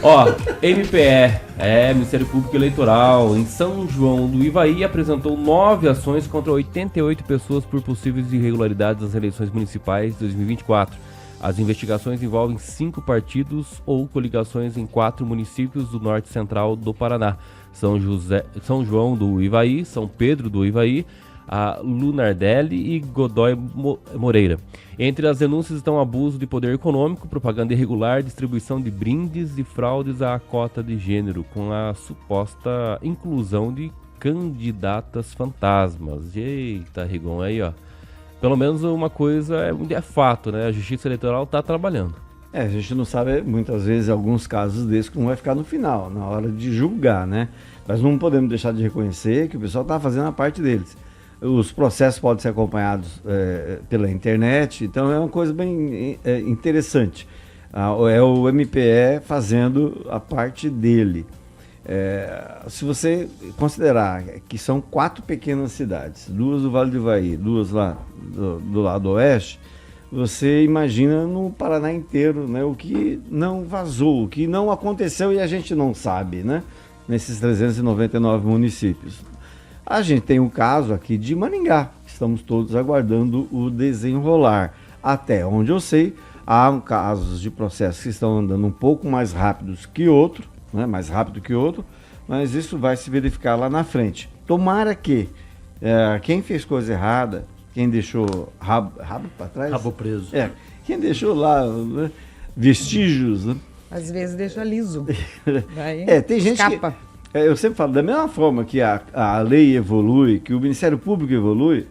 Ó, MPE, Ministério Público Eleitoral, em São João do Ivaí, apresentou 9 ações contra 88 pessoas por possíveis irregularidades nas eleições municipais de 2024. As investigações envolvem 5 partidos ou coligações em 4 municípios do norte central do Paraná. São João do Ivaí, São Pedro do Ivaí, a Lunardelli e Godoy Moreira. Entre as denúncias estão abuso de poder econômico, propaganda irregular, distribuição de brindes e fraudes à cota de gênero, com a suposta inclusão de candidatas fantasmas. Eita, Rigon, aí ó. Pelo menos uma coisa é fato, né? A Justiça Eleitoral está trabalhando. A gente não sabe, muitas vezes, alguns casos desses que não vai ficar no final, na hora de julgar, né? Mas não podemos deixar de reconhecer que o pessoal está fazendo a parte deles. Os processos podem ser acompanhados pela internet, então é uma coisa bem interessante. É o MPE fazendo a parte dele. Se você considerar que são 4 pequenas cidades, 2 do Vale do Ivaí, 2 lá do lado oeste, você imagina no Paraná inteiro, né, o que não vazou, o que não aconteceu e a gente não sabe, né, nesses 399 municípios. A gente tem um caso aqui de Maringá, estamos todos aguardando o desenrolar. Até onde eu sei, há casos de processos que estão andando um pouco mais rápidos que outro, né, mais rápido que outro, mas isso vai se verificar lá na frente. Tomara que quem fez coisa errada, quem deixou rabo para trás... Rabo preso. Quem deixou lá, né, vestígios... Né? Às vezes deixa liso. Tem gente escapa. Que... Eu sempre falo, da mesma forma que a lei evolui, que o Ministério Público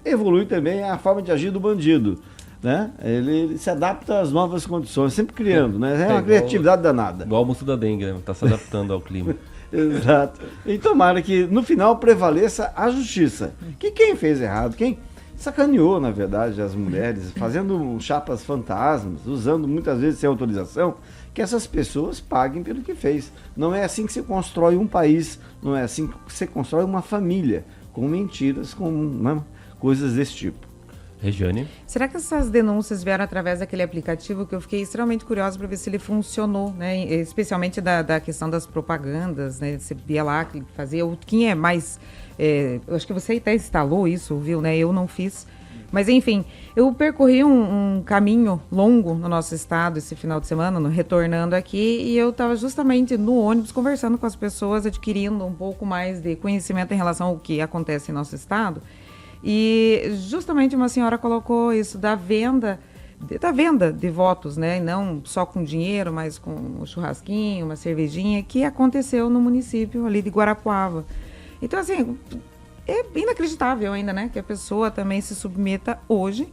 evolui também a forma de agir do bandido. Né? Ele se adapta às novas condições, sempre criando, né? É uma criatividade danada. Igual o almoço da dengue, né? Está se adaptando ao clima. Exato. E tomara que no final prevaleça a justiça. Que quem fez errado, quem sacaneou, na verdade, as mulheres, fazendo chapas fantasmas, usando muitas vezes sem autorização, que essas pessoas paguem pelo que fez. Não é assim que se constrói um país, não é assim que se constrói uma família, com mentiras, com coisas desse tipo. Regiane? Será que essas denúncias vieram através daquele aplicativo que eu fiquei extremamente curiosa para ver se ele funcionou, né? Especialmente da questão das propagandas, né? Você via lá que fazia, quem é mais... eu acho que você até instalou isso, viu, né? Eu não fiz. Mas, enfim, eu percorri um caminho longo no nosso estado esse final de semana, retornando aqui, e eu estava justamente no ônibus conversando com as pessoas, adquirindo um pouco mais de conhecimento em relação ao que acontece em nosso estado. E justamente uma senhora colocou isso da venda de votos, né? Não só com dinheiro, mas com um churrasquinho, uma cervejinha, que aconteceu no município ali de Guarapuava. Então, assim... É inacreditável ainda, né? Que a pessoa também se submeta hoje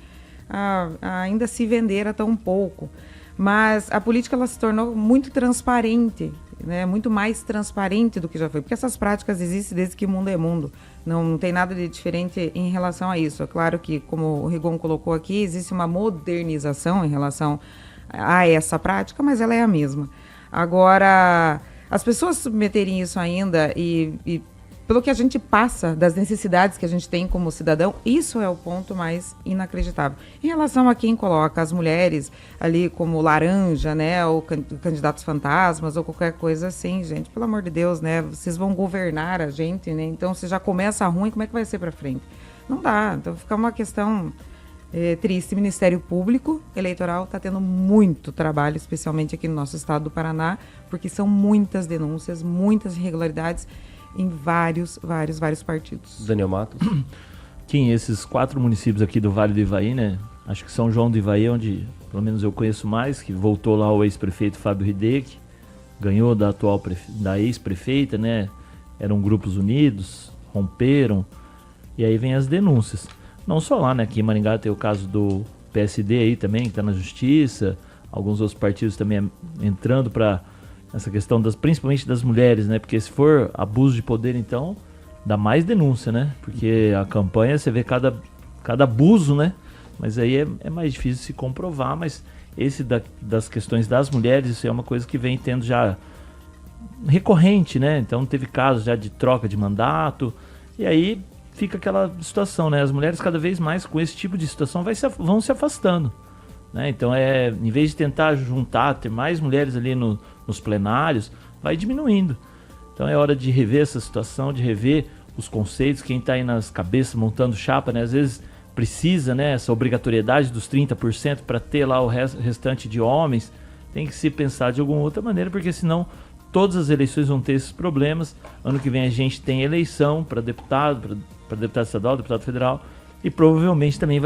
a ainda se vender a tão pouco. Mas a política ela se tornou muito transparente, né? Muito mais transparente do que já foi. Porque essas práticas existem desde que o mundo é mundo. Não tem nada de diferente em relação a isso. É claro que, como o Rigon colocou aqui, existe uma modernização em relação a essa prática, mas ela é a mesma. Agora, as pessoas submeterem isso ainda e pelo que a gente passa, das necessidades que a gente tem como cidadão, isso é o ponto mais inacreditável. Em relação a quem coloca as mulheres ali como laranja, né, ou candidatos fantasmas, ou qualquer coisa assim, gente, pelo amor de Deus, né, vocês vão governar a gente, né, então se já começa ruim, como é que vai ser para frente? Não dá, então fica uma questão triste. O Ministério Público Eleitoral está tendo muito trabalho, especialmente aqui no nosso estado do Paraná, porque são muitas denúncias, muitas irregularidades, em vários partidos. Daniel Matos? Kim, esses 4 municípios aqui do Vale do Ivaí, né? Acho que São João do Ivaí, onde pelo menos eu conheço mais, que voltou lá o ex-prefeito Fábio Hideki, ganhou da ex-prefeita, né? Eram grupos unidos, romperam, e aí vem as denúncias. Não só lá, né? Aqui em Maringá tem o caso do PSD aí também, que está na justiça, alguns outros partidos também entrando para essa questão principalmente das mulheres, né? Porque se for abuso de poder, então, dá mais denúncia, né? Porque a campanha, você vê cada abuso, né? Mas aí é mais difícil se comprovar, mas esse das questões das mulheres, isso é uma coisa que vem tendo já recorrente, né? Então teve casos já de troca de mandato, e aí fica aquela situação, né? As mulheres cada vez mais com esse tipo de situação vão se afastando, né? Então em vez de tentar juntar, ter mais mulheres ali nos plenários, vai diminuindo. Então é hora de rever essa situação, de rever os conceitos, quem está aí nas cabeças montando chapa, né? Às vezes precisa, né, essa obrigatoriedade dos 30% para ter lá o restante de homens, tem que se pensar de alguma outra maneira, porque senão todas as eleições vão ter esses problemas. Ano que vem a gente tem eleição para deputado, para deputado estadual, deputado federal, e provavelmente também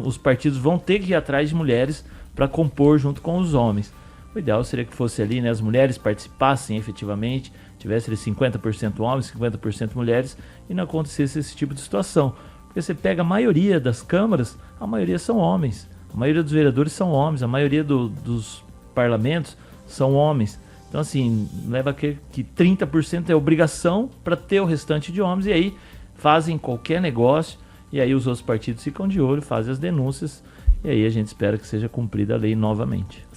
os partidos vão ter que ir atrás de mulheres para compor junto com os homens. O ideal seria que fosse ali, né, as mulheres participassem efetivamente, tivesse ali 50% homens, 50% mulheres, e não acontecesse esse tipo de situação. Porque você pega a maioria das câmaras, a maioria são homens, a maioria dos vereadores são homens, a maioria dos parlamentos são homens. Então assim, leva que 30% é obrigação para ter o restante de homens, e aí fazem qualquer negócio, e aí os outros partidos ficam de olho, fazem as denúncias, e aí a gente espera que seja cumprida a lei novamente.